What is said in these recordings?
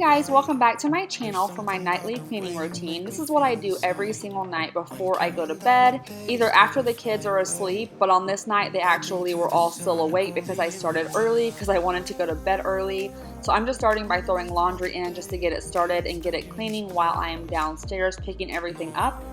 Guys, welcome back to my channel for my nightly cleaning routine. This is what I do every single night before I go to bed, either after the kids are asleep, but on this night they actually were all still awake because I started early because I wanted to go to bed early. So I'm just starting by throwing laundry in just to get it started and get it cleaning while I am downstairs picking everything up.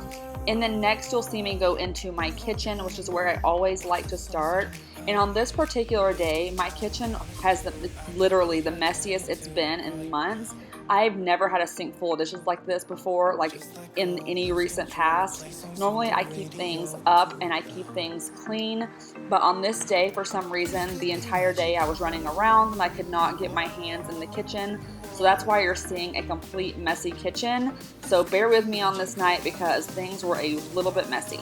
And then next you'll see me go into my kitchen, which is where I always like to start. And on this particular day, my kitchen has literally the messiest it's been in months. I've never had a sink full of dishes like this before, like in any recent past. Normally I keep things up and I keep things clean, but on this day, for some reason, the entire day I was running around and I could not get my hands in the kitchen. So that's why you're seeing a complete messy kitchen. So bear with me on this night because things were a little bit messy.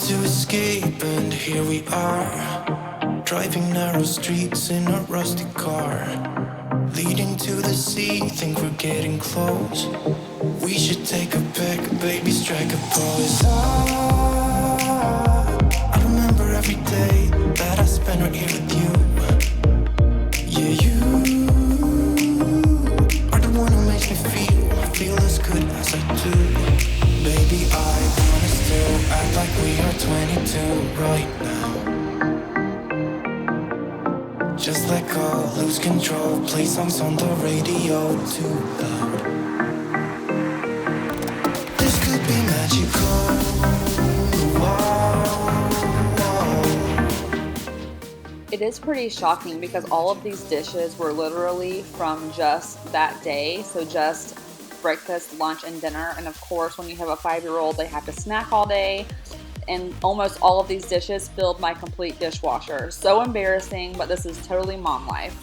To escape, and here we are, driving narrow streets in a rusty car, leading to the sea. Think we're getting close. We should take a pic, baby, strike a pose. I remember every day that I spent right here with you. Yeah, you are the one who makes me feel as good as I do. Baby, I wanna still act like we are 22 right now. Just let go, lose control, play songs on the radio too loud. This could be magical. Whoa. It is pretty shocking because all of these dishes were literally from just that day, so just breakfast, lunch, and dinner. And of course, when you have a 5-year-old, they have to snack all day, and almost all of these dishes filled my complete dishwasher. So embarrassing, but this is totally mom life.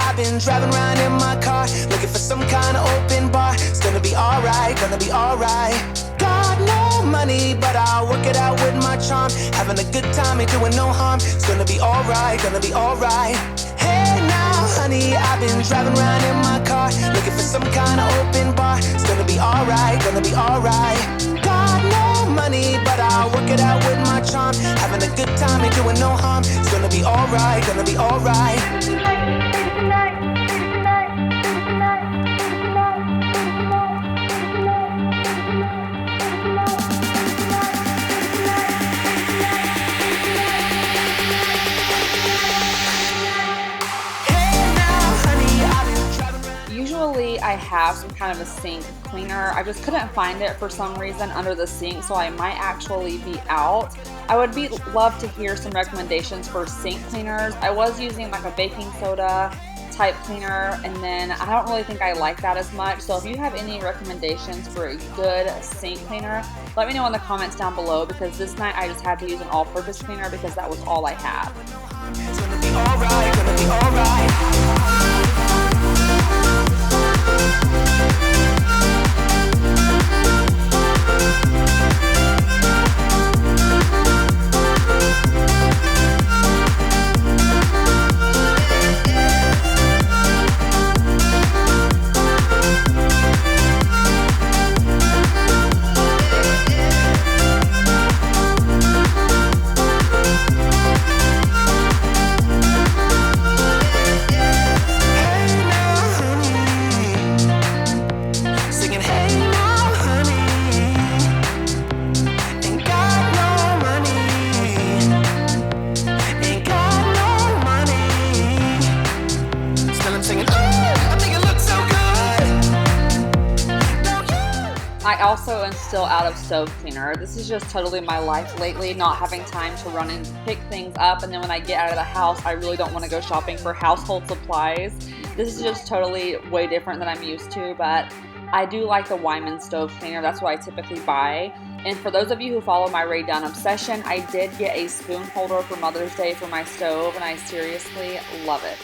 I've been driving around in my car, looking for some kind of open bar. It's gonna be alright, gonna be alright. Got no money, but I'll work it out with my charm. Having a good time, ain't doing no harm. It's gonna be alright, gonna be alright. Hey now, honey, I've been driving around in my car, looking for some kind of open bar. It's gonna be alright, gonna be alright. Got no money, but I'll work it out with my charm. Having a good time, ain't doing no harm. It's gonna be alright, gonna be alright. Usually I have some kind of a sink cleaner. I just couldn't find it for some reason under the sink, so I might actually be out. I would love to hear some recommendations for sink cleaners. I was using like a baking soda type cleaner, and then I don't really think I like that as much. So if you have any recommendations for a good sink cleaner, let me know in the comments down below, because this night I just had to use an all-purpose cleaner because that was all I had. It's gonna be alright, gonna be alright. still out of stove cleaner. This is just totally my life lately, not having time to run and pick things up, and then when I get out of the house, I really don't want to go shopping for household supplies. This is just totally way different than I'm used to, but I do like the Wyman stove cleaner. That's what I typically buy. And for those of you who follow my Rae Dunn obsession, I did get a spoon holder for Mother's Day for my stove, and I seriously love it.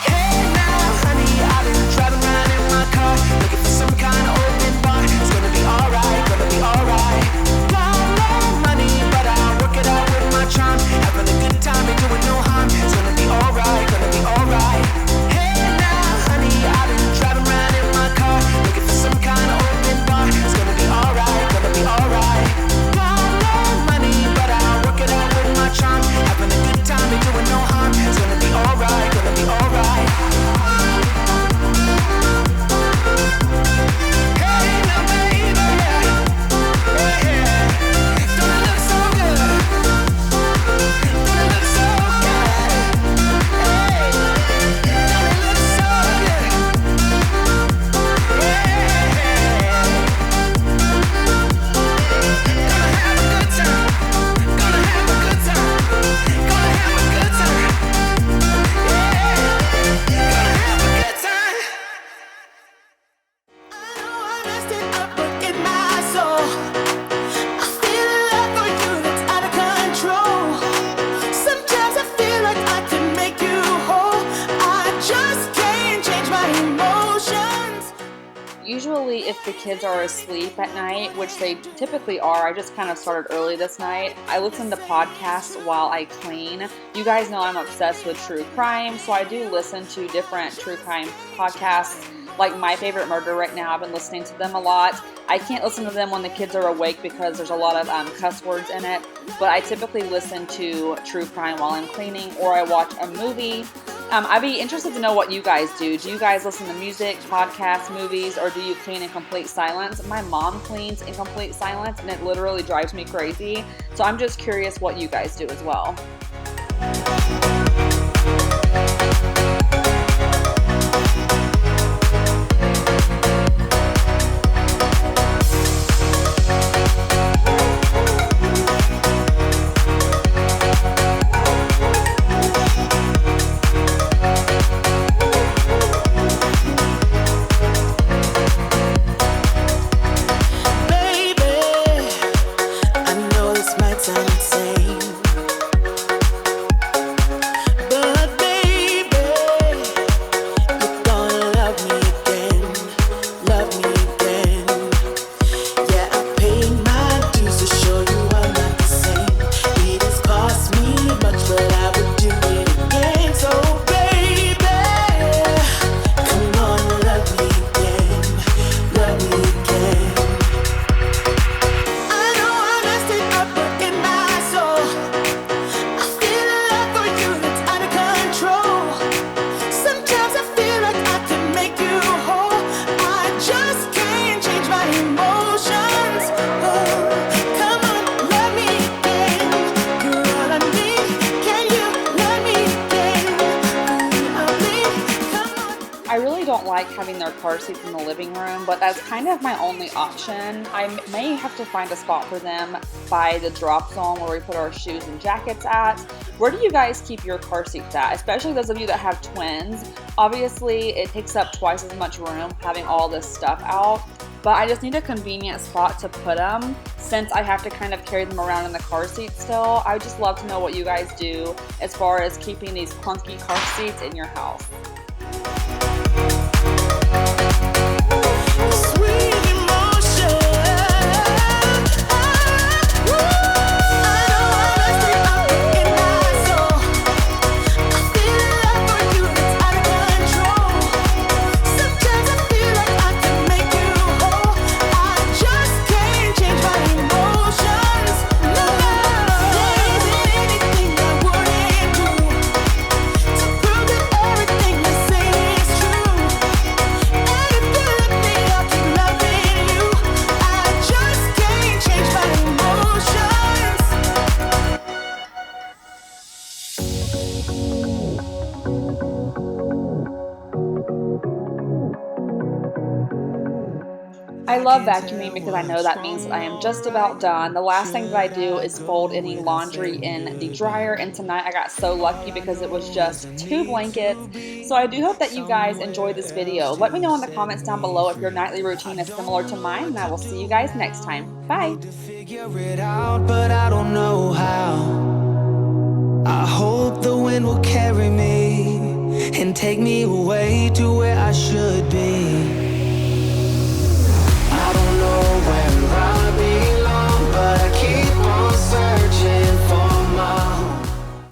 Hey now, honey, I've been driving around in my car, looking for some kind of open bar. It's gonna be alright, gonna be alright. Got no money, but I'll work it out with my charm. Having a good time and doing no harm. It's gonna be alright, gonna be alright. Hey now, honey, I've been driving around in my car, looking for some kind of open bar. It's gonna be alright, gonna be alright. Got no money, but I'll work it out with my charm. Having a good time and doing no harm. It's gonna be alright, gonna be alright. Hey now, baby, yeah. Don't it look so good? Don't it look so good? Hey, don't it look so good? Yeah. Gonna have a good time. Gonna have a good time. Gonna have a good time. Yeah. Gonna have a good time. I know I messed it up, but in my soul, I feel a love for you that's out of control. Sometimes I feel like I can make you whole. I just can't change my emotions. Usually if the kids are asleep at night, which they typically are, I just kind of started early this night, I listen to podcasts while I clean. You guys know I'm obsessed with true crime, so I do listen to different true crime podcasts. Like My Favorite Murder right now, I've been listening to them a lot. I can't listen to them when the kids are awake because there's a lot of cuss words in it, but I typically listen to true crime while I'm cleaning, or I watch a movie. I'd be interested to know what you guys do. Do you guys listen to music, podcasts, movies, or do you clean in complete silence? My mom cleans in complete silence, and it literally drives me crazy. So I'm just curious what you guys do as well. Baby, I know this might sound insane, but baby, you're gonna love me again, love me again. Yeah, I paid my dues to show you I'm not the same. It has cost me much, but I would do it again. So baby, come on, love me again, love me again. I know I messed it up, but in my soul, I feel a love for you that's out of control. Sometimes I feel like I can make you whole. I just can't change my emotions. Oh, come on, love me again. You're all I need. Can you love me again? Come on. I really don't like having their car seats in the living room, but that's kind of my only option. I may have to find a spot for them by the drop zone where we put our shoes and jackets at. Where do you guys keep your car seats at? Especially those of you that have twins. Obviously, it takes up twice as much room having all this stuff out, but I just need a convenient spot to put them since I have to kind of carry them around in the car seat still. I would just love to know what you guys do as far as keeping these clunky car seats in your house. Sweet emotion. I know I messed it up in my soul. I feel a love for you that's out of control. Sometimes I feel like I can make you whole. I just can't change my emotions. No, there isn't anything I wouldn't do to prove that everything I love vacuuming because I know that means that I am just about done. The last thing that I do is fold any laundry in the dryer, and tonight I got so lucky because it was just 2 blankets. So I do hope that you guys enjoyed this video. Let me know in the comments down below if your nightly routine is similar to mine, and I will see you guys next time. Bye! But I don't know how. I hope the wind will carry me and take me away to where I should be.